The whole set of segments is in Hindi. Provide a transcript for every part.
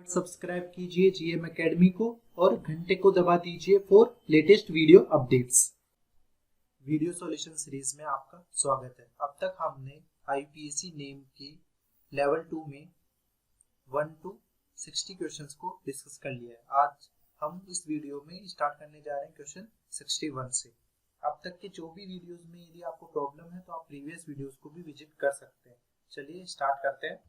सब्सक्राइब कीजिए जीएम एकेडमी को और घंटे को दबा दीजिए for latest video updates. Video solution series में आपका स्वागत है। अब तक हमने आईपीएससी नेम की लेवल 2 में 1 to 60 क्वेश्चंस को डिस्कस कर लिया है। आज हम इस वीडियो में स्टार्ट करने जा रहे हैं क्वेश्चन 61 से। अब तक के जो भी वीडियोस में यदि आपको प्रॉब्लम है तो आप प्रीवियस वीडियोस को भी विजिट कर सकते हैं। चलिए स्टार्ट करते हैं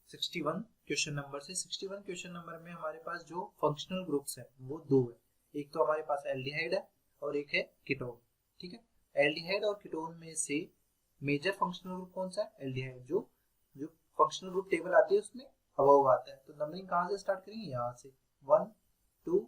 61 क्वेश्चन नंबर से। 61 क्वेश्चन नंबर में हमारे पास जो फंक्शनल ग्रुप्स है वो दो है। एक तो हमारे पास एल्डिहाइड है और एक है कीटोन। ठीक है, एल्डिहाइड और कीटोन में से मेजर फंक्शनल ग्रुप कौन सा है? एल्डिहाइड। जो फंक्शनल ग्रुप टेबल आती है उसमें अबव आता है। तो नंबरिंग कहाँ से स्टार्ट करेंगे? यहाँ से 1 2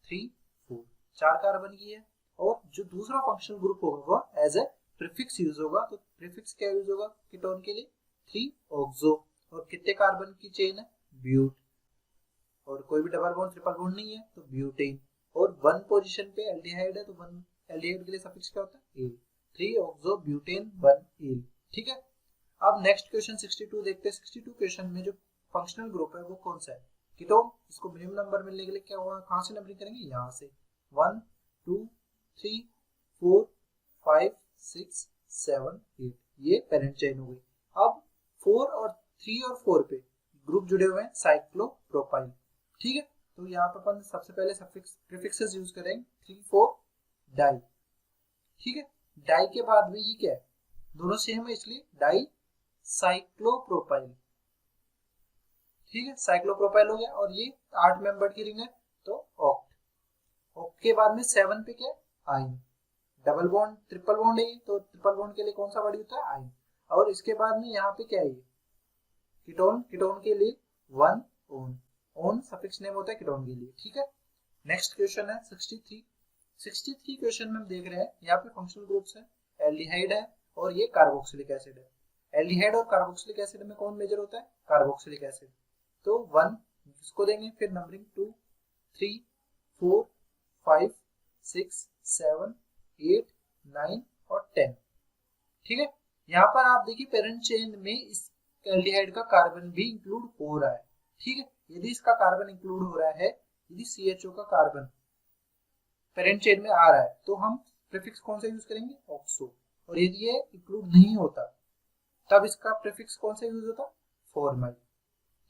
3 4 4 कार्बन की है। और जो दूसरा फंक्शनल ग्रुप होगा वह एज ए प्रीफिक्स यूज होगा। तो प्रीफिक्स क्या यूज होगा कीटोन के लिए? 3 ऑक्सो। और कितने कार्बन की चेन है? ब्यूट। और कोई भी डबल बॉन्ड ट्रिपल बॉन्ड नहीं है तो ब्यूटेन। और 1 पोजीशन पे एल्डिहाइड है तो 1 एल्डिहाइड के लिए सफिक्स क्या होता है? एल। 3 oxo butane 1 L. ठीक है, अब नेक्स्ट क्वेश्चन 62 देखते हैं। 62 क्वेश्चन में जो फंक्शनल ग्रुप है वो कौन सा है? कीटोन। इसको मिनिमम नंबर मिलने के लिए क्या हुआ? कहां से नंबरिंग करेंगे? यहाँ से 1 2 3 4 5 6 7 8। ये पेरेंट चेन हो गई। अब 4 और 3 और 4 पे ग्रुप जुड़े हुए हैं साइक्लोप्रोपाइल। ठीक है, तो यहाँ पर अपन सबसे पहले सफिक्स प्रीफिक्सेस यूज करेंगे 3 4 डाई। ठीक है, डाई के बाद में ये क्या है? दोनों सेम है इसलिए डाई साइक्लोप्रोपाइल। ठीक है, साइक्लोप्रोपाइल हो गया। और ये 8 मेंबर की रिंग है तो ऑक्ट। ऑक्ट के बाद में 7 पे क्या है? आइन। डबल बॉन्ड ट्रिपल बॉन्ड है तो ट्रिपल बॉन्ड के लिए कौन सा वर्ड होता है? आइन। और इसके बाद में यहाँ पे क्या है? कीटोन। कीटोन के लिए 1 ओन। ओन सफिक्स नेम होता है कीटोन के लिए। ठीक है, नेक्स्ट क्वेश्चन है 63। 63 क्वेश्चन में हम देख रहे हैं यहाँ पे फंक्शनल ग्रुप्स है। एल्डिहाइड है और ये कार्बोक्सिलिक एसिड है। एल्डिहाइड और कार्बोक्सिलिक एसिड में कौन मेजर होता है? Carboxylic acid. तो 1 इसको देंगे, फिर नंबरिंग 2 3 4 5 6 7 8 9 और 10। ठीक है, यहाँ पर आप देखिए पेरेंट चेन में इस एल्डिहाइड का कार्बन भी इंक्लूड हो रहा है। ठीक है, यदि इसका कार्बन इंक्लूड हो रहा है, यदि CHO का कार्बन पेरेंट चेन में आ रहा है तो हम प्रीफिक्स कौन सा यूज करेंगे? ऑक्सो। और यदि ये इंक्लूड नहीं होता तब इसका प्रीफिक्स कौन सा यूज होता? फॉर्माइल।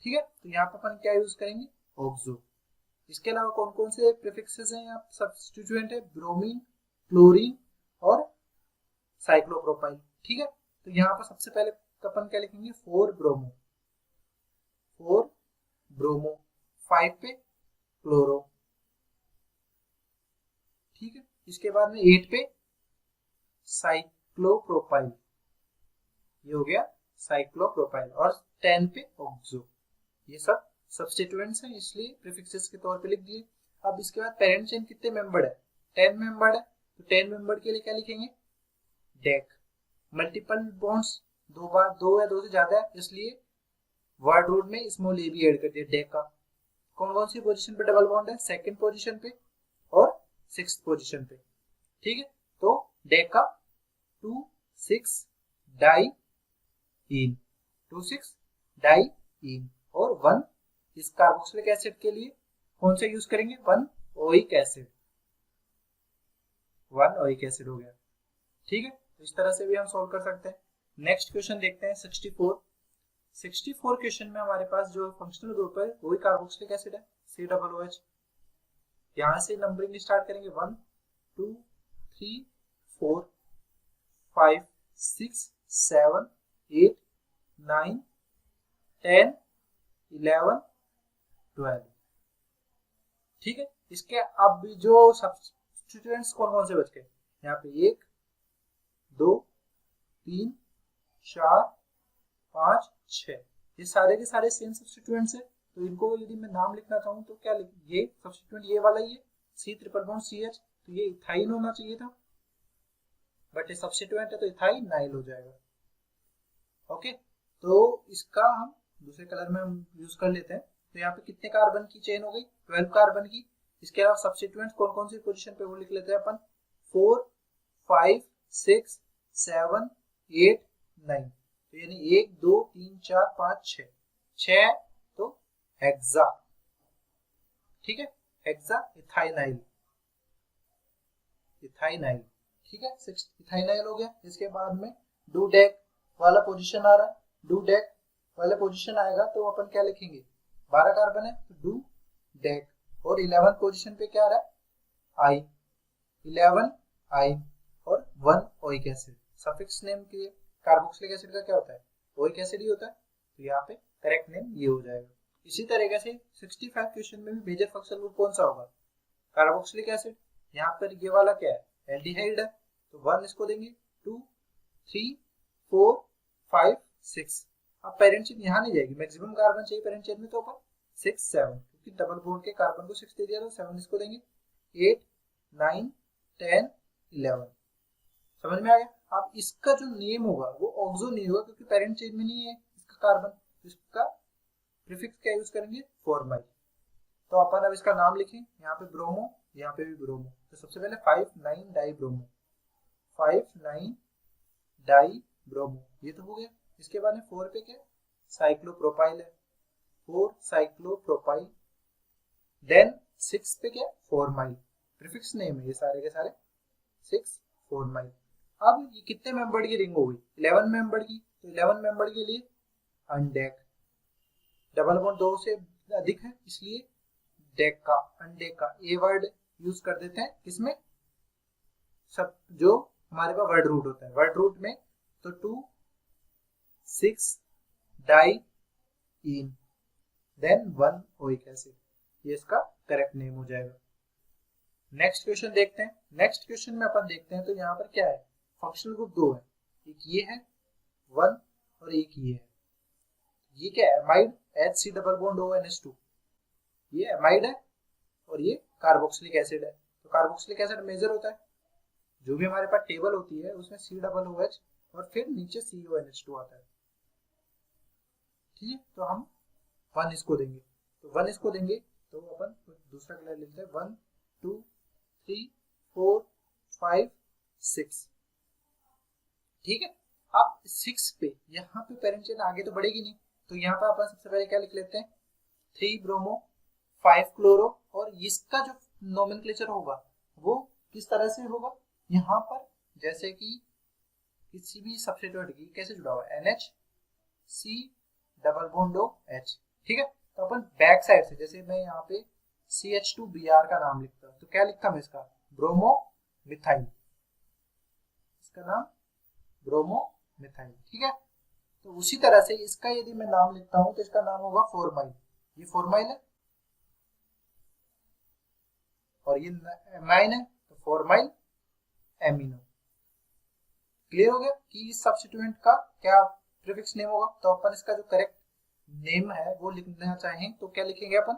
ठीक है, तो यहाँ पर अपन क्या यूज करेंगे? ऑक्सो। इसके अलावा कौन कौन से प्रीफिक्सेस हैं यहाँ सब्स्टिट्यूएंट है? ब्रोमीन, क्लोरीन और साइक्लोप्रोपाइल। ठीक है, तो यहाँ पर सबसे पहले अपन क्या लिखेंगे? 4 ब्रोमो। 4 ब्रोमो 5 पे क्लोरो। ठीक है, इसके बाद में 8 पे साइक्लोप्रोपाइल। ये हो गया साइक्लोप्रोपाइल। और 10 पे ऑक्सो। ये सब सब्स्टिट्यूएंट्स हैं इसलिए प्रीफिक्सेस के तौर पे लिख दिए। अब इसके बाद पेरेंट चेन कितने मेंबर्ड है? 10 मेंबर्ड है। तो 10 मेंबर्ड के लिए क्या लिखेंगे? डेक। मल्टीपल बॉन्ड्स दो बार, 2 या 2 से ज्यादा है इसलिए वर्ड रूट में स्मॉल ए भी ऐड कर दिया। डेक का कौन कौन सी पोजीशन पे डबल बॉन्ड है? सेकंड पोजीशन पे और 6th पोजीशन पे। ठीक है, तो डेक का 2 6 डाई इन, 2 6 डाई इन। और 1 इस कार्बोक्सिलिक एसिड के लिए कौन सा यूज करेंगे? 1 ओइक एसिड। 1 ओइक एसिड हो गया। ठीक है, तो इस तरह से भी हम सॉल्व कर सकते हैं। नेक्स्ट क्वेश्चन देखते हैं 64। 64 क्वेश्चन में हमारे पास जो फंक्शनल ग्रुप है वही कार्बोक्सिलिक एसिड है, COOH। यहां से नंबरिंग स्टार्ट करेंगे 1 2 3 4 5 6 7 8 9 10 11 12। ठीक है, इसके अब जो सब्स्टिट्यूएंट्स कौन कौन से बच गए? यहाँ पे 1 2 3 4 5 6। ये सारे के सारे सेम सब्स्टिट्यूएंट्स है। तो इनको यदि मैं नाम लिखना चाहूँ तो क्या लिख? ये सब्स्टिट्यूएंट ये वाला ही है, C ट्रिपल बॉन्ड CH। तो ये इथाइन होना चाहिए था, बट ये सब्स्टिट्यूएंट है तो इथाइनाइल हो जाएगा। ओके, तो इसका हम दूसरे कलर में हम यूज कर लेते हैं। तो यहाँ पे कितने कार्बन की चेन हो गई? 12 कार्बन की। इसके अलावा सब्स्टिट्यूएंट्स कौन कौन सी पोजीशन पे वो लिख लेते हैं अपन। 4 5 6 7 8 9। तो यानी 1 2 3 4 5 6 6 तो हेक्सा, ठीक है, हेक्सा इथाइनाइल, इथाइनाइल, ठीक है, 6 इथाइनाइल हो गया। इसके बाद में डूडेक वाला पोजीशन आ रहा है, डूडेक वाला पोजीशन आएगा तो अपन क्या लिखेंगे, 12 कार्बन है तो डू डेक, और 11 पोजीशन पे क्या आ रहा है, आई, 11 आई और 1 ओइक एसिड। सफिक्स नेम के कार्बोक्सिलिक एसिड का क्या होता है, ओइक एसिड ही होता है, तो यहाँ पे करेक्ट नेम ये हो जाएगा। इसी तरीके से 65 क्वेश्चन में भी मेजर फंक्शनल ग्रुप कौन सा होगा, कार्बोक्सिलिक एसिड। यहाँ पर ये वाला क्या है, एल्डिहाइड है, तो 1 इसको देंगे, 2 3 4 5 6। अब पेरेंट चेन यहाँ नहीं जाएगी, मैक्सिमम कार्बन चाहिए पेरेंट चेन में, तो अपन 6 7, क्योंकि डबल बॉन्ड के कार्बन को 6 दे दिया तो 7 इसको देंगे, 8 9 10 11। समझ में आ गया। अब इसका जो नेम होगा वो ऑक्सो नहीं होगा, क्योंकि पेरेंट चेन में नहीं है इसका कार्बन, इसका प्रीफिक्स क्या यूज करेंगे, फॉर्माइल। तो अपन अब इसका नाम लिखें, यहाँ पे ब्रोमो, यहाँ पे भी ब्रोमो, तो सबसे पहले 5,9 डाई ब्रोमो, 5,9 डाई ब्रोमो, ये तो हो गया। इसके बाद में 4 पे क्या, साइक्लोप्रोपाइल है, 4 साइक्लोप्रोपाइल। देन 6 पे क्या, फॉर्माइल, प्रीफिक्स नेम है ये सारे के सारे, 6 फॉर्माइल। अब ये कितने मेंबर की रिंग हो गई, 11 मेंबर की, तो 11 मेंबर के लिए अनडेक, डबल बॉन्ड 2 से अधिक है इसलिए डेक का, अनडेक का, ए वर्ड यूज कर देते हैं किसमें, सब जो हमारे पास वर्ड रूट होता है, वर्ड रूट में, तो 2 6 डाई इन, देन 1 ओइक एसिड, ये इसका करेक्ट नेम हो जाएगा। नेक्स्ट क्वेश्चन देखते हैं। नेक्स्ट क्वेश्चन में अपन देखते हैं तो यहाँ पर क्या है, फंक्शनल ग्रुप 2 है, एक ये है 1 और एक ये है। ये क्या है, amide, HC double bond ONH2, ये एमाइड है और ये कार्बोक्सिलिक एसिड है। तो कार्बोक्सिलिक एसिड मेजर होता है, जो भी हमारे पास टेबल होती है उसमें C+OH और फिर नीचे CONH2 आता है, ठीक है। तो हम 1 इसको देंगे, तो 1 इसको देंगे तो अपन दूसरा कलर लेते हैं, 1 2 3 4 5 6, ठीक है। अब 6 पे यहाँ पे पेरेंट चेन आगे तो बढ़ेगी नहीं, तो यहाँ पे अपन सबसे पहले क्या लिख लेते हैं, 3 ब्रोमो 5 क्लोरो, और इसका जो नोमेनक्लेचर होगा वो किस तरह से होगा, यहाँ पर जैसे कि किसी भी सब्स्टिट्यूएंट की कैसे जुड़ा हुआ है, NH C double bond OH, ठीक है। तो अपन बैक साइड से, जैसे मैं यहाँ पे CH2Br का नाम लिखता हूँ, तो क्या लिखता हूँ इसका, ब्रोमो मिथाइल, इसका नाम ब्रोमो मिथाइल, ठीक है। तो उसी तरह से इसका यदि मैं नाम लिखता हूं तो इसका नाम होगा फॉर्माइल, ये फॉर्माइल है और ये एमाइन है, तो फॉर्माइल एमिनो। क्लियर हो गया कि इस सब्स्टिट्यूएंट का क्या प्रीफिक्स नेम होगा। तो अपन इसका जो करेक्ट नेम है वो लिखना चाहें तो क्या लिखेंगे अपन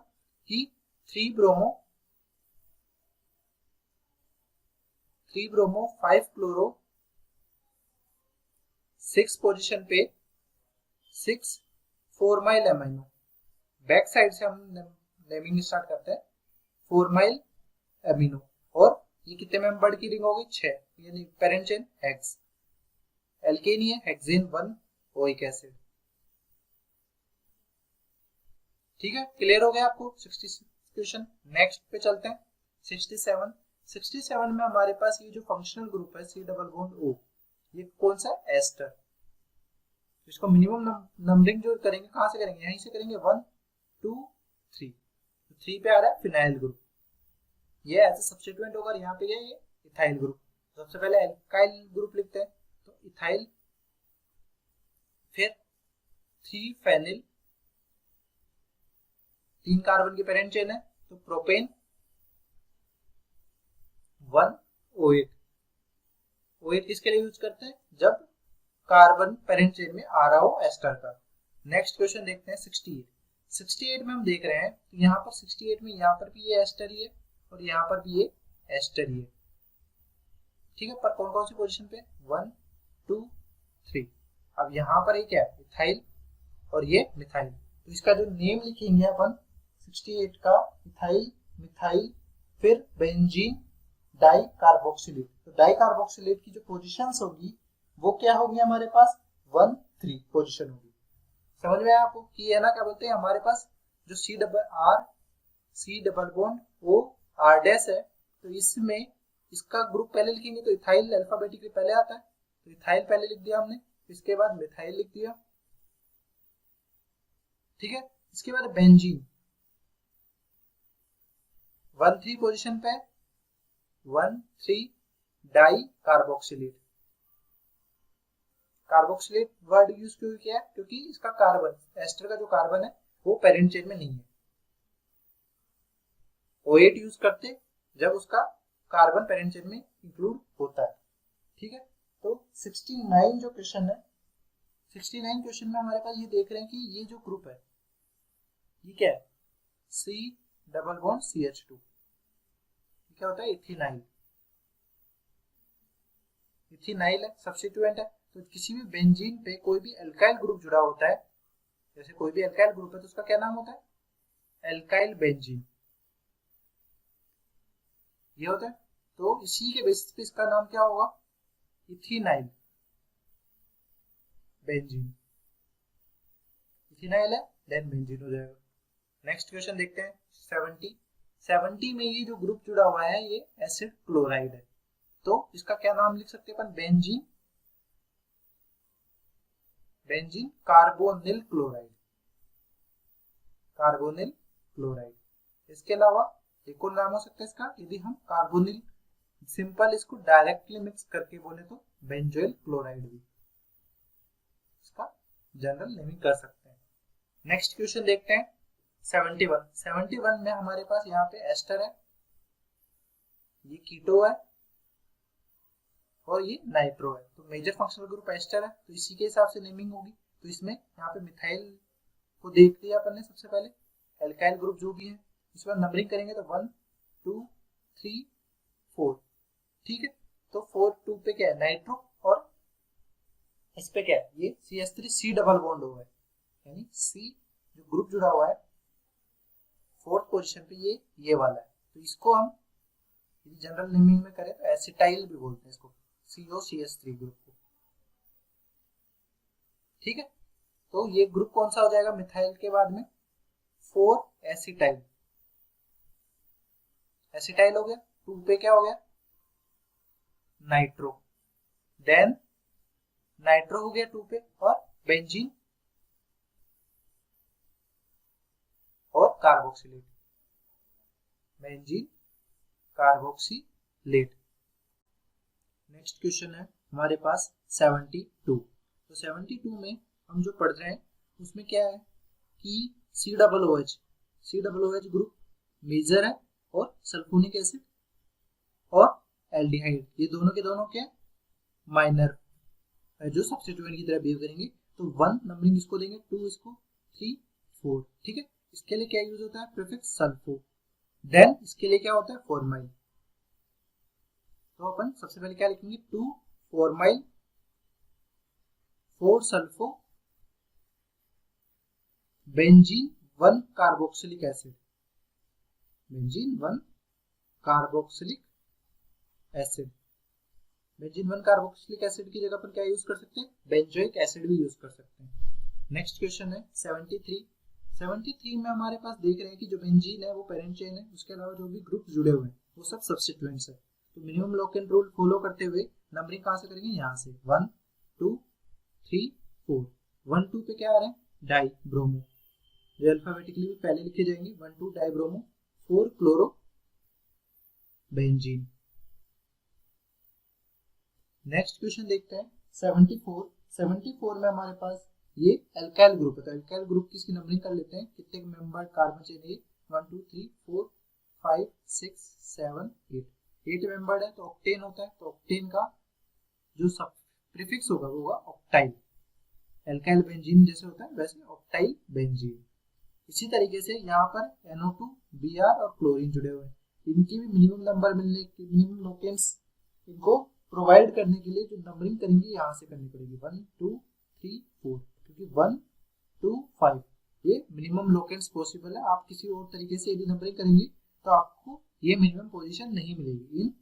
कि 3 ब्रोमो 5 क्लोरो 6 पोजीशन पे 6 फॉर्माइल एमाइनो। बैक साइड से हम नेमिंग स्टार्ट करते हैं, फॉर्माइल एमिनो, और ये कितने मेंबर की रिंग होगी, 6, यानी पेरेंट चेन हेक्स, एल्केन है, हेक्सेन 1 ओइक एसिड, ठीक है। क्लियर हो गया आपको 66 क्वेश्चन। नेक्स्ट पे चलते हैं 67 में हमारे पास ये जो फंक्शनल ग्रुप है C डबल बॉन्ड O, ये कौन सा एस्टर, इसको मिनिमम नंबरिंग जो करेंगे कहां से करेंगे, यहीं से करेंगे, 1 2 3, 3 पे आ रहा है फिनाइल ग्रुप, ये ऐसे सब्स्टिट्यूएंट होगा, यहाँ पे ये इथाइल ग्रुप। सबसे पहले एल्काइल ग्रुप लिखते हैं, तो इथाइल, फिर 3 फेनिल, 3 कार्बन की पेरेंट चेन है, तो प्रोपेन, 1 OH, OH किसके लिए यूज करते हैं, जब कार्बन पेरेंट चेन में आ रहा हो एस्टर का। नेक्स्ट क्वेश्चन देखते हैं 68 में हम देख रहे हैं, तो यहाँ पर 68 में यहाँ पर भी ये एस्टर ही है और यहाँ पर भी ये एस्टर ही है, ठीक है। पर कौन कौन सी पोजीशन पे, 1 2 3। अब यहाँ पर ये क्या है, इथाइल और ये मिथाइल, तो इसका जो नेम लिखेंगे अपन 68 का, इथाइल मिथाइल फिर बेंजीन डाई कार्बोक्सिलेट। तो डाई कार्बोक्सिलेट की जो पोजीशंस होगी वो क्या होगी हमारे पास, 1 3 पोजीशन होगी। समझ में आया आपको कि है ना, क्या बोलते हैं हमारे पास जो C double bond O R dash है, तो इसमें इसका ग्रुप पहले लिखेंगे तो इथाइल अल्फाबेटिकली पहले आता है, तो इथाइल पहले लिख दिया हमने, इसके बाद मिथाइल लिख दिया, ठीक है। इसके बाद बेंजीन 1,3 पोजीशन पे 1,3 di carboxylate. Carboxylate word use क्यों किया है, क्योंकि इसका कार्बन एस्टर का जो कार्बन है वो पेरेंट चेन में नहीं है। O8 यूज करते जब उसका कार्बन पेरेंट चेन में इंक्लूड होता है, ठीक है। तो 69 जो क्वेश्चन है, 69 क्वेश्चन में हमारे पास ये देख रहे हैं कि ये जो ग्रुप है ये क्या है, C डबल बॉन्ड CH2, क्या होता है इथेनाइल। इथेनाइल है, सब्स्टिट्यूएंट है, तो किसी भी बेंजीन पे कोई भी अल्काइल ग्रुप जुड़ा होता है, जैसे कोई भी अल्काइल ग्रुप है तो उसका क्या नाम होता है, अल्काइल बेंजीन, ये होता है। तो इसी के बेसिस पे इसका नाम क्या होगा, इथेनाइल बेंजीन। इथेनाइल है देन बेंजीन हो जाएगा। नेक्स्ट क्वेश्चन देखते हैं 70 में ये जो ग्रुप जुड़ा हुआ है ये एसिड क्लोराइड है, तो इसका क्या नाम लिख सकते हैं अपन, benzene carbonyl chloride, carbonyl chloride. इसके अलावा एक और नाम हो सकता है इसका, यदि हम कार्बोनिल सिंपल इसको डायरेक्टली मिक्स करके बोले तो बेंजोइल क्लोराइड भी इसका जनरल नेमिंग कर सकते हैं। नेक्स्ट क्वेश्चन देखते हैं 71 में हमारे पास यहाँ पे एस्टर है, ये कीटो है और ये नाइट्रो है, तो मेजर फंक्शनल ग्रुप एस्टर है, तो इसी के हिसाब से नेमिंग होगी। तो इसमें यहाँ पे मिथाइल को देख लिया अपन ने सबसे पहले, एल्काइल ग्रुप जो भी है, इस बार नंबरिंग करेंगे तो 1 2 3 4, ठीक है। तो 4 2 पे क्या है नाइट्रो और इस पे क्या है ये CH3 C डबल बॉन्ड हुआ है, यानी C जो ग्रुप जुड़ा हुआ है 4th पोजीशन पे ये वाला है, तो इसको हम जनरल नेमिंग में करें तो एसिटाइल भी बोलते हैं इसको, COCH3 ग्रुप को, ठीक है। तो ये ग्रुप कौन सा हो जाएगा मिथाइल के बाद में 4 एसिटाइल, एसिटाइल हो गया। 2 पे क्या हो गया नाइट्रो, देन नाइट्रो हो गया 2 पे, और बेंजीन और carboxylate, benzene carboxylate. Next question है हमारे पास 72, तो 72 में हम जो पढ़ रहे हैं उसमें क्या है कि COOH ग्रुप मेजर है और सल्फोनिक एसिड और एल्डिहाइड ये दोनों के दोनों क्या माइनर है, जो सब्स्टिट्यूएंट की तरह बिहेव करेंगे। तो 1 नंबरिंग इसको देंगे, 2 इसको, 3 4, ठीक है। इसके लिए क्या यूज होता है प्रीफिक्स सल्फो, देन इसके लिए क्या होता है फॉर्माइल। तो अपन सबसे पहले क्या लिखेंगे 2 formyl 4 sulpho benzene 1 carboxylic acid, benzene 1 carboxylic acid. Benzene 1 carboxylic acid की जगह पर क्या यूज कर सकते हैं बेंजोइक एसिड भी यूज कर सकते हैं। नेक्स्ट क्वेश्चन है 73 में हमारे पास देख रहे हैं कि जो बेंजीन है वो पेरेंट चेन है, उसके अलावा जो भी ग्रुप जुड़े हुए हैं वो सब सब्स्टिट्यूएंट्स है। तो मिनिमम लॉक-इन रूल फॉलो करते हुए नंबरिंग कहां से करेंगे, यहाँ से 1 2 3 4। 1 2 पे क्या आ रहा है डाई ब्रोमो, जो अल्फाबेटिकली भी पहले लिखे जाएंगे 1 2 die bromo 4 chloro benzene. Next question देखते हैं 74 में हमारे पास ये अल्काइल ग्रुप है, तो अल्काइल ग्रुप की इसकी नंबरिंग कर लेते हैं, कितने मेंबर कार्बन चेन है 1 2 3 4 5 6 7 8 मेंबर्ड है, तो ऑक्टेन होता है। तो ऑक्टेन का जो सब प्रीफिक्स होगा वो होगा ऑक्टाइल, अल्काइल बेंजीन जैसे होता है वैसे ऑक्टाइल बेंजीन। इसी तरीके से यहाँ पर NO2 Br और क्लोरीन जुड़े हुए हैं, इनकी भी मिनिमम नंबर मिलने के मिनिमम लोकेंस इनको प्रोवाइड करने के लिए जो नंबरिंग करेंगे यहाँ से करनी पड़ेगी 1 2 3 4, क्योंकि 1 2 5 ये मिनिमम लोकेंस पॉसिबल है। आप किसी और तरीके से यदि नंबरिंग करेंगे तो आपको ये मिनिमम पोजीशन नहीं मिलेगी इन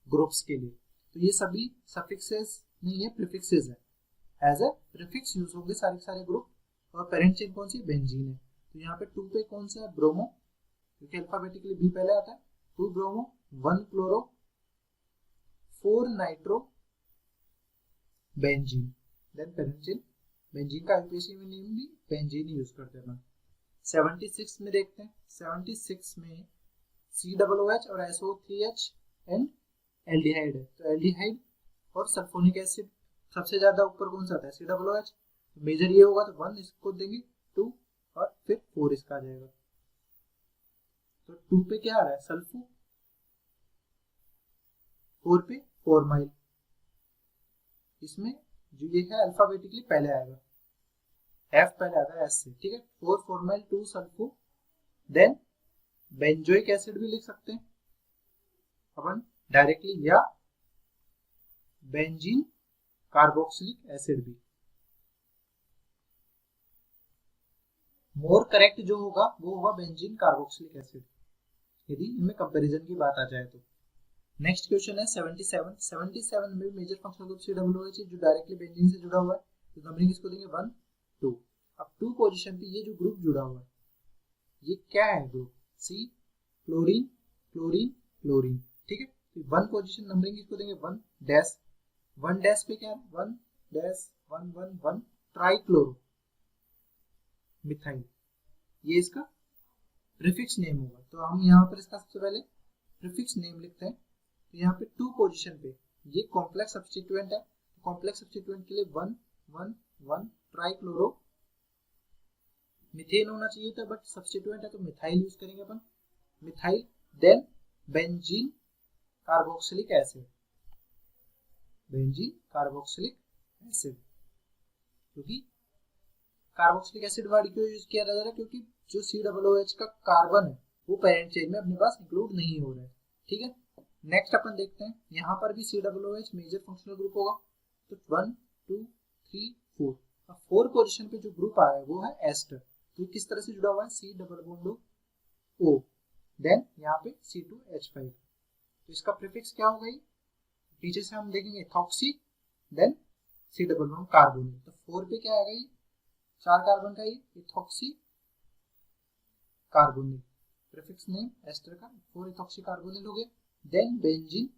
ग्रुप्स के लिए। तो ये सभी सफिक्सेस नहीं है प्रीफिक्सेस है, एज ए प्रीफिक्स यूज होंगे सारे ग्रुप। और पेरेंट चेन कौन सी बेंजीन है, तो तो यहाँ पे 2 पे कौन सा है, ब्रोमो, क्योंकि अल्फाबेटिकली बी पहले आता है। 2 bromo 1 chloro 4 nitro benzene, then पेरेंजीन। बेंजीन का आईयूपीएसी में नेम भी बेंजीन ही यूज करते हैं। 76 में देखते हैं, 76 में COOH और SO3H एंड एल्डिहाइड है। तो एल्डिहाइड और सल्फोनिक एसिड सबसे ज्यादा ऊपर कौन सा आता है, COOH। मेजर ये होगा तो 1 इसको देंगे, 2 और फिर 4 इसका आ जाएगा। तो 2 पे क्या आ रहा है, सल्फो, 4 पे फॉर्माइल। इसमें जो ये है अल्फाबेटिकली पहले आएगा, F पहले आता है S से, ठीक है। 4 formyl 2 sulpho, then benzoic acid भी लिख सकते हैं अपन डायरेक्टली, या बेंजीन कार्बोक्सिलिक एसिड भी। मोर करेक्ट जो होगा वो होगा बेंजीन कार्बोक्सिलिक एसिड, यदि इनमें कंपैरिजन की बात आ जाए तो। नेक्स्ट क्वेश्चन है 77 में मेजर फंक्शनल ग्रुप COOH जो डायरेक्टली बेंजीन से जुड़ा हुआ है, तो नंबरिंग इसको देंगे 1 2। अब 2 पोजीशन पे ये जो ग्रुप जुड़ा हुआ है ये क्या है, group C, chlorine chlorine chlorine, ठीक है। तो 1 पोजीशन नंबरिंग इसको देंगे 1 डैश, 1 डैश पे क्या है 1 डैश 1 1 1 ट्राइक्लोरो मिथाइल, ये इसका प्रीफिक्स नेम होगा। तो हम यहाँ पर इसका सबसे पहले प्रीफिक्स नेम लिखते हैं। तो यहाँ पे 2 पोजीशन पे ये कॉम्प्लेक्स सब्स्टिट्यूएंट है, कॉम्प्लेक्स सब्स्टिट्यूएंट के लिए 1 1 1 ट्राइक्लोरो मीथेन होना चाहिए था, बट सब्स्टिट्यूएंट है तो मिथाइल यूज करेंगे अपन, methyl. Then benzene carboxylic acid, benzene carboxylic acid, क्योंकि कार्बोक्सिलिक एसिड वर्ड क्यों यूज किया जा रहा है, क्योंकि जो COOH का कार्बन है वो पेरेंट चेन में अपने पास इंक्लूड नहीं हो रहा है, ठीक है। नेक्स्ट अपन देखते हैं, यहाँ पर भी COOH मेजर फंक्शनल ग्रुप होगा। तो 1 2 3 4, अब 4 पोजीशन पे जो ग्रुप आ रहा है वो है एस्टर। तो किस तरह से जुड़ा हुआ है, C double bond O, then यहाँ पे C2H5। तो इसका प्रीफिक्स क्या होगा, पीछे से हम देखेंगे ethoxy, then C double bond carbonyl. तो 4 पे क्या आएगा, ये 4 कार्बन का ये ethoxy carbonyl, prefix name ester का 4 इथॉक्सी कार्बोनिल हो गया। देन बेंजीन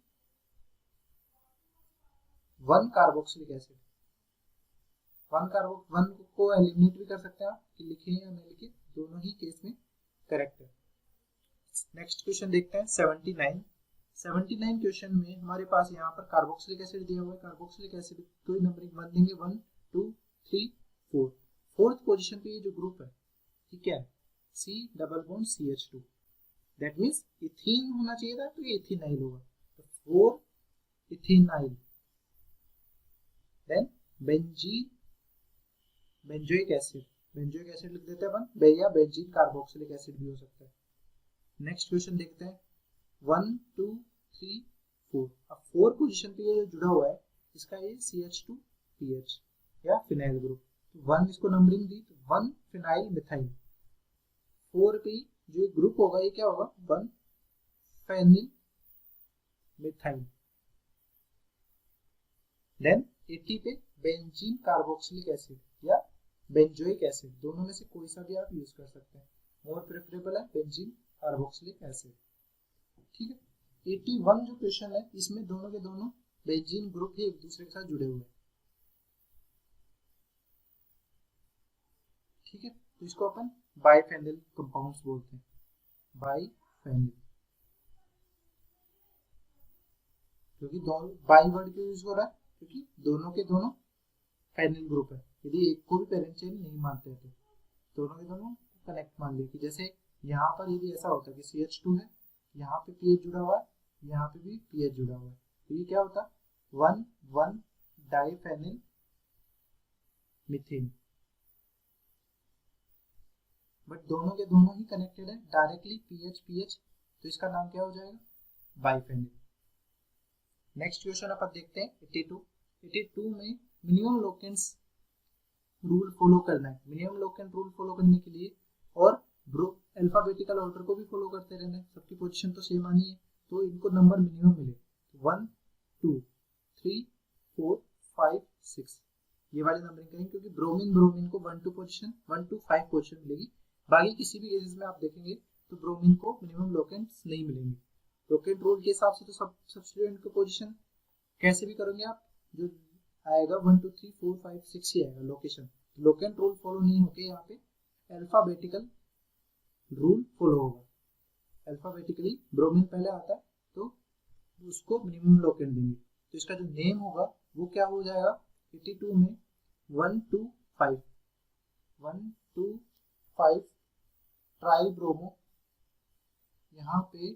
1 कार्बोक्सिलिक एसिड, 1 को एलिमिनेट भी कर सकते हैं आप कि लिखे या नहीं लिखे, दोनों ही केस में करेक्ट है। नेक्स्ट क्वेश्चन देखते हैं 79 क्वेश्चन में हमारे पास यहाँ पर कार्बोक्सिलिक एसिड दिया हुआ है। कार्बोक्सिलिक एसिड कोई नंबरिंग 1 देंगे, 1 2 3 4। 4th पोजीशन पे ये जो ग्रुप है ठीक है, C double bond CH2, that means ethene होना चाहिए था, तो ये इथेनाइल होगा। तो 4 इथेनाइल। देन बेंजोइक एसिड लिख देते हैं अपन, या बेंजीन कार्बोक्सिलिक एसिड भी हो सकता है। नेक्स्ट क्वेश्चन देखते हैं 1 2 3 4। अब 4 पोजीशन पे ये जो जुड़ा हुआ है इसका ये CH2PH या फिनाइल ग्रुप। तो 1 इसको नंबरिंग दी, तो 1 फिनाइल मिथाइल। 4 पे जो ग्रुप होगा ये क्या होगा, 1 फेनिल मिथाइल। देन 80 पे बेंजीन कार्बोक्सिलिक एसिड या बेंजोइक एसिड, दोनों में से कोई सा भी आप यूज कर सकते हैं, मोर प्रेफरेबल है बेंजीन कार्बोक्सिलिक एसिड, ठीक है। 81 जो क्वेश्चन है इसमें दोनों के दोनों बेंजीन ग्रुप ही एक दूसरे के साथ जुड़े हुए हैं, ठीक है। तो इसको अपन बाइफेनिल कंपाउंड्स बोलते हैं, बाइफेनिल, क्योंकि दोनों बाई वर्ड क्यों यूज हो रहा है, क्योंकि दोनों के दोनों फेनिल ग्रुप है। यदि एक को भी पेरेंट चेन नहीं मानते तो दोनों के दोनों कनेक्ट मान लिया, कि जैसे यहाँ पर यदि ऐसा होता है कि CH2 है, यहाँ पे पीएच जुड़ा हुआ है, यहाँ पे भी पीएच जुड़ा हुआ है, तो ये क्या होता, 1 1 डाइफेनिल मीथेन। बट दोनों के दोनों ही कनेक्टेड है डायरेक्टली पीएच, तो इसका नाम क्या हो जाएगा, बाइफेनिल। नेक्स्ट क्वेश्चन अपन देखते हैं 82 में मिनिमम लोकेंट्स रूल फॉलो करना है। मिनिमम लोकेंट रूल फॉलो करने के लिए और अल्फाबेटिकल ऑर्डर को भी फॉलो करते रहना है, सबकी पोजीशन तो सेम आनी है, तो इनको नंबर मिनिमम मिले 1 2 3 4 5 6, ये वाले नंबरिंग करेंगे, क्योंकि ब्रोमीन को 1 to 5 पोजीशन मिलेगी, बाकी किसी भी केसेस में आप देखेंगे तो ब्रोमीन को मिनिमम लोकेंट्स नहीं मिलेंगे। लोकेंट रूल के हिसाब से तो सब्स्टिट्यूएंट की पोजीशन कैसे भी करोगे आप, जो आएगा 1 2 3 4 5 6 ही आएगा लोकेशन। लोकेंट रूल फॉलो नहीं होके यहाँ पे अल्फाबेटिकल रूल फॉलो होगा। अल्फाबेटिकली ब्रोमीन पहले आता है तो उसको मिनिमम लोकेंट देंगे, तो इसका जो नेम होगा वो क्या हो जाएगा 82 में 1 2 5 ट्राई ब्रोमो, यहाँ पे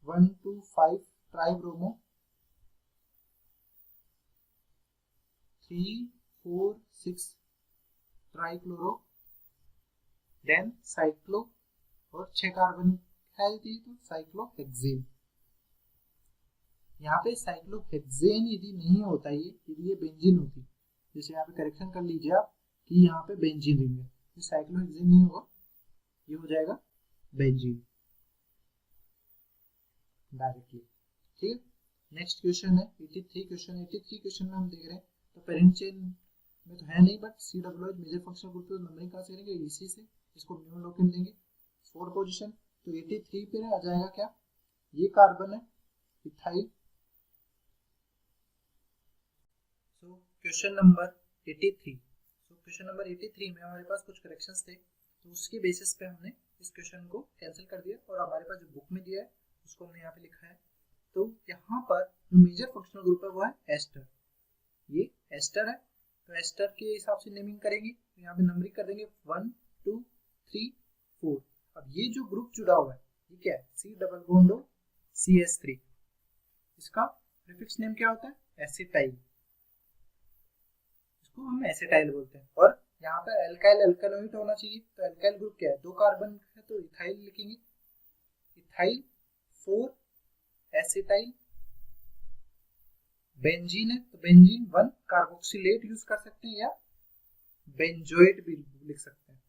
1 2 5 tri bromo 3 4 6 tri chloro, then cyclo और 6 कार्बन है तो साइक्लोहेक्सेन। यहाँ पे साइक्लोहेक्सेन यदि नहीं होता यदि ये बेंजीन होती, जैसे यहाँ पे करेक्शन कर लीजिए आप कि यहाँ पे बेंजीन रिंग है, तो साइक्लोहेक्सेन नहीं होगा, ये हो जाएगा बेंजीन डायरेक्टली। ठीक है, नेक्स्ट क्वेश्चन है 83 क्वेश्चन। 83 क्वेश्चन में हम देख रहे हैं तो पेरेंट चेन में तो है नहीं, but COOH major functional group तो नंबरिंग कहाँ से करेंगे, इसी से, इसको मिनिमम लोकेंट देंगे 4 पोजीशन। तो 83 पे आ जाएगा क्या, ये कार्बन है ethyl. So question number 83, question number 83 में हमारे पास कुछ करेक्शंस थे, तो उसके बेसिस पे हमने इस क्वेश्चन को कैंसिल कर दिया और हमारे पास जो बुक में दिया है उसको हमने यहाँ पे लिखा है। तो यहाँ पर जो मेजर फंक्शनल ग्रुप है वो है एस्टर, ये एस्टर है, तो एस्टर के हिसाब से नेमिंग करेंगे, तो यहाँ पे नंबरिंग कर देंगे 1 2 3 4। अब ये जो ग्रुप जुड़ा हुआ है ये क्या है, C डबल बॉन्ड CH3, इसका प्रीफिक्स नेम क्या होता है एसिटाइल, इसको हम एसिटाइल बोलते हैं। और यहाँ पर एल्काइल अल्कानोइड होना चाहिए, तो एल्काइल ग्रुप क्या है, 2 कार्बन है तो इथाइल लिखेंगे, इथाइल 4 एसिटाइल। बेंजीन है तो बेंजीन 1 कार्बोक्सिलेट यूज कर सकते हैं या बेंजोएट भी लिख सकते हैं,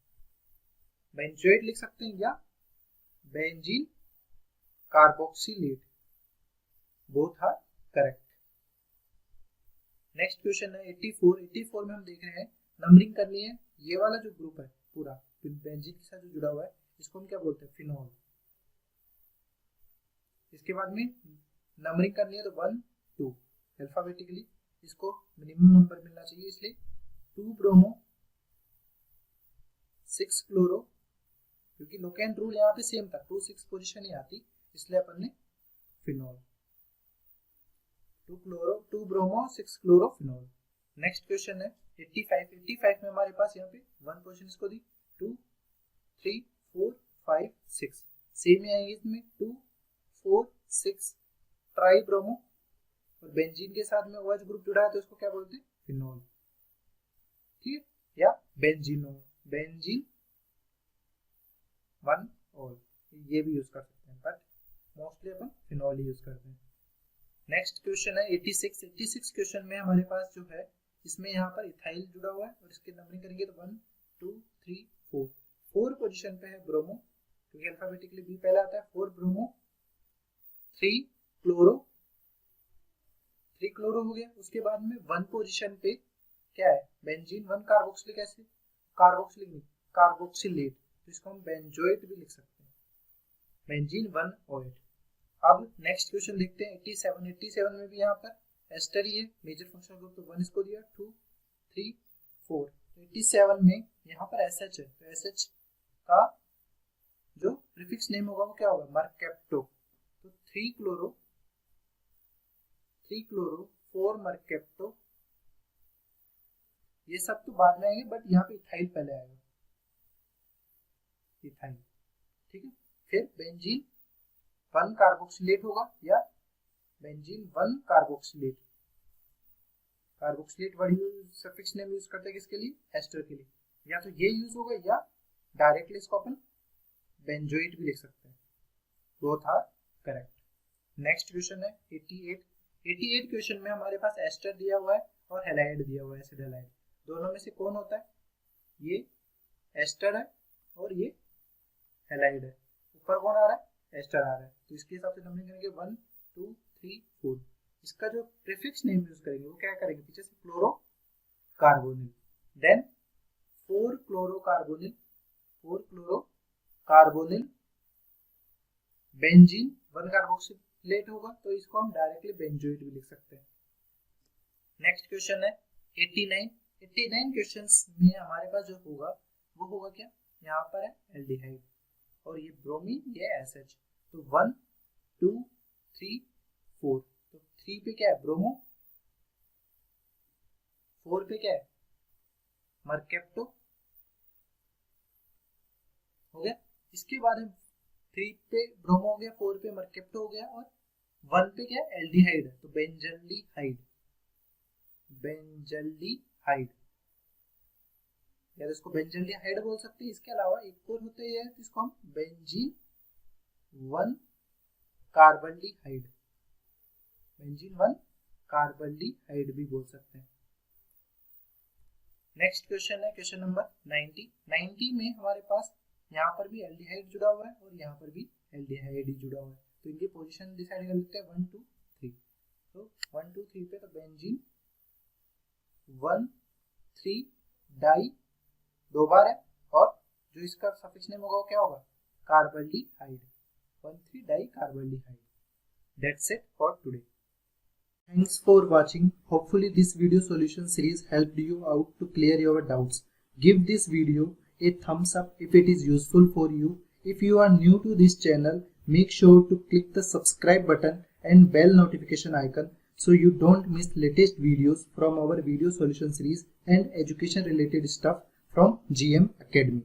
बेंजोएट लिख सकते हैं या benzene carboxylate, both are correct. Next question है 84। 84 में हम देख रहे हैं नंबरिंग करनी है, ये वाला जो ग्रुप है पूरा बेंजीन के साथ जो जुड़ा हुआ है इसको हम क्या बोलते हैं फिनोल। इसके बाद में नंबरिंग करनी है तो 1 2 अल्फाबेटिकली, इसको मिनिमम नंबर मिलना चाहिए, इसलिए 2 ब्रोमो 6 क्लोरो, क्योंकि लोकेंट रूल यहाँ पे सेम था 2 6 पोजीशन ही आती, इसलिए अपन ने phenol 2 chloro 2 bromo 6 chloro phenol. Next question है 85। 85 में हमारे पास यहाँ पे 1 पोजीशन इसको दी 2 3 4 5 6, सेम ही आएगी इसमें 2 4 6 ट्राई ब्रोमो, और बेंजीन के साथ में OH ग्रुप जुड़ा है तो इसको क्या बोलते हैं फिनोल, ठीक है, या बेंजीनो, बेंजीन 1 ऑल, ये भी यूज कर सकते हैं, but mostly upon phenol he use करते हैं। नेक्स्ट क्वेश्चन है 86। 86 क्वेश्चन में हमारे पास जो है इसमें यहाँ पर इथाइल जुड़ा हुआ है और इसकी नंबरिंग करेंगे तो 1 2 3 4, 4 पोजीशन पे है ब्रोमो, क्योंकि अल्फाबेटिकली बी पहले आता है, 4 ब्रोमो 3 क्लोरो, 3 क्लोरो हो गया। उसके बाद में 1 पोजीशन पे क्या है बेंजीन 1 कार्बोक्सिलिक एसिड, कार्बोक्सिलिक नहीं कार्बोक्सिलेट, तो इसको हम बेंजोएट भी लिख सकते हैं, बेंजीन 1 OH। अब नेक्स्ट क्वेश्चन देखते हैं 87। 87 में भी यहाँ पर एस्टर ही है, मेजर फंक्शनल ग्रुप तो 1 इसको दिया 2 3 4। 87 में यहाँ पर SH है, तो SH का जो प्रीफिक्स नेम होगा वो क्या होगा मर्केप्टो, तो 3 क्लोरो 4 मर्केप्टो, ये सब तो बाद में आएंगे, बट यहाँ पे इथाइल पहले आएगा, इथाइल, ठीक है। फिर बेंजीन 1 कार्बोक्सिलेट होगा या benzene 1 carboxylate, carboxylate word suffix name use करते हैं किसके लिए एस्टर के लिए, या तो ये यूज होगा या डायरेक्टली इसको अपन बेंजोएट भी लिख सकते हैं, both are correct. Next question है 88। 88 क्वेश्चन में हमारे पास एस्टर दिया हुआ है और हैलाइड दिया हुआ है, एसिड हैलाइड, दोनों में से कौन होता है, ये एस्टर है और ये हैलाइड है, ऊपर कौन आ रहा है एस्टर आ रहा है, तो इसके हिसाब से नंबरिंग करेंगे 1 2 3 4। इसका जो प्रीफिक्स नेम यूज करेंगे वो क्या करेंगे, पीछे से chloro carbonyl, then 4 chlorocarbonyl benzene 1 carboxylate होगा, तो इसको हम डायरेक्टली बेंजोइट भी लिख सकते हैं। नेक्स्ट क्वेश्चन है 89 क्वेश्चंस में हमारे पास जो होगा वो होगा क्या, यहाँ पर है एल्डिहाइड और ये ब्रोमीन, ये एसएच, तो 1 2 3 4, तो 3 पे क्या है ब्रोमो, 4 पे क्या है मरकेप्टो हो गया। इसके बाद हम 3 पे ब्रोमो हो गया, 4 पे मरकेप्टो हो गया और 1 पे क्या है एल्डिहाइड है, तो बेंजल्डिहाइड या तो इसको बेंजल्डिहाइड बोल सकते हैं। इसके अलावा एक और होते हैं जिसको हम बेंजीन 1 कार्बल्डिहाइड भी बोल सकते हैं। नेक्स्ट क्वेश्चन है क्वेश्चन नंबर 90 में हमारे पास यहाँ पर भी एल्डिहाइड जुड़ा हुआ है और यहाँ पर भी एल्डिहाइड ही जुड़ा हुआ है, तो इनकी पोजीशन डिसाइड कर लेते हैं 1 2 3। तो 1 2 3 पे तो बेंजीन 1 3 डाई 2 बार है और जो इसका सफिक्स नेम होगा वो क्या होगा कार्बल्डिहाइड, 1 3 die कार्बल्डिहाइड। That's it for today. Thanks for watching. Hopefully this video solution series helped you out to clear your doubts. Give this video a thumbs up if it is useful for you. If you are new to this channel, make sure to click the subscribe button and bell notification icon so you don't miss latest videos from our video solution series and education related stuff from GM Academy.